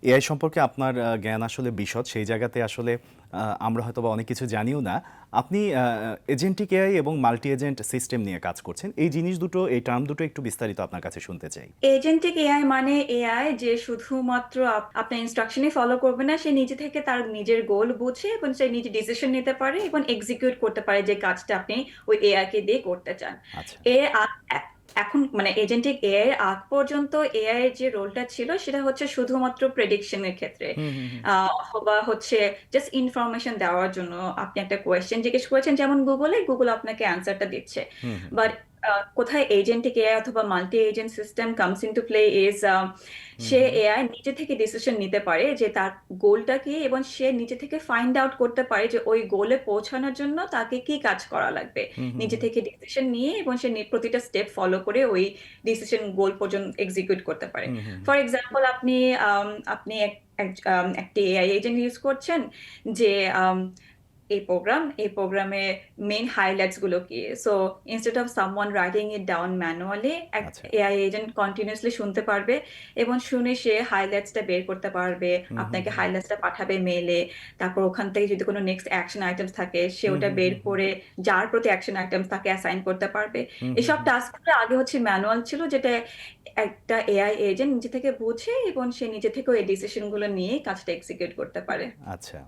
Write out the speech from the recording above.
AI সম্পর্কে আপনার জ্ঞান আসলে বিশদ। সেই জায়গাতে আসলে আমরা হয়তোবা অনেক কিছু জানিও না। আপনি এজেন্টিক এআই এবং মাল্টি এজেন্ট সিস্টেম নিয়ে কাজ করছেন। এই জিনিস দুটো, এই টার্ম দুটো একটু বিস্তারিত আপনার কাছে শুনতে চাই। এজেন্টিক এআই মানে এআই যে শুধুমাত্র আপনার ইনস্ট্রাকশনই ফলো করবে না, সে নিজে থেকে তার নিজের গোল বুঝে এবং সে নিজে ডিসিশন নিতে পারে এবং এক্সিকিউট করতে পারে যে কাজটা আপনি ওই এআই কে দিয়ে করতে চান। আচ্ছা। এর এখন মানে এজেন্টিক এআই এর আগ পর্যন্ত এআই এর যে রোলটা ছিল সেটা হচ্ছে শুধুমাত্র প্রেডিকশনের ক্ষেত্রে, হুম, হুম, হুম, অথবা হচ্ছে জাস্ট ইনফরমেশন দেওয়ার জন্য। আপনি একটা কোয়েশ্চেন জিজ্ঞেস করেছেন যেমন গুগলে, গুগল আপনাকে অ্যান্সারটা দিচ্ছে। হুম, হুম, বাট কোথায় এজেন্টিক এআই অথবা multi agent system comes into play is hmm, say hmm, AI নিজে থেকে ডিসিশন নিতে পারে যে তার গোলটা কি, এবং সে নিজে থেকে ফাইন্ড আউট করতে পারে যে ওই গোলে পৌঁছানোর জন্য তাকে কি কাজ করা লাগবে। হুম, হুম, নিজে হুম, থেকে ডিসিশন নিয়ে এবং সে প্রতিটা স্টেপ ফলো করে ওই ডিসিশন গোল পর্যন্ত এক্সিকিউট করতে পারে। হুম, হুম, ফর এক্সাম্পল আপনি একটি এআই এজেন্ট ইউজ করছেন যে এই প্রোগ্রামে মেইন হাইলাইটস গুলো কি। So instead of someone writing it down manually, এক আচ্ছা। এআই এজেন্ট কন্টিনিউসলি শুনতে পারবে এবং শুনে সে হাইলাইটসটা বের করতে পারবে, হুম, হুম, আপনাকে হুম, হাইলাইটসটা পাঠাবে মেইলে। তারপর ওখান থেকে যদি কোনো নেক্সট অ্যাকশন আইটেমস থাকে সে হুম, ওটা হুম, বের হুম, হুম, করে যার প্রতি অ্যাকশন আইটেমস তাকে অ্যাসাইন করতে পারবে। হুম, হুম, এসব হুম। টাস্কগুলো আগে হচ্ছে ম্যানুয়াল ছিল, যেটা একটা এআই এজেন্ট নিজে থেকে বুঝে এবং সে নিজে থেকে এই ডিসিশন গুলো নিয়ে কাজটা এক্সিকিউট করতে পারে। আচ্ছা।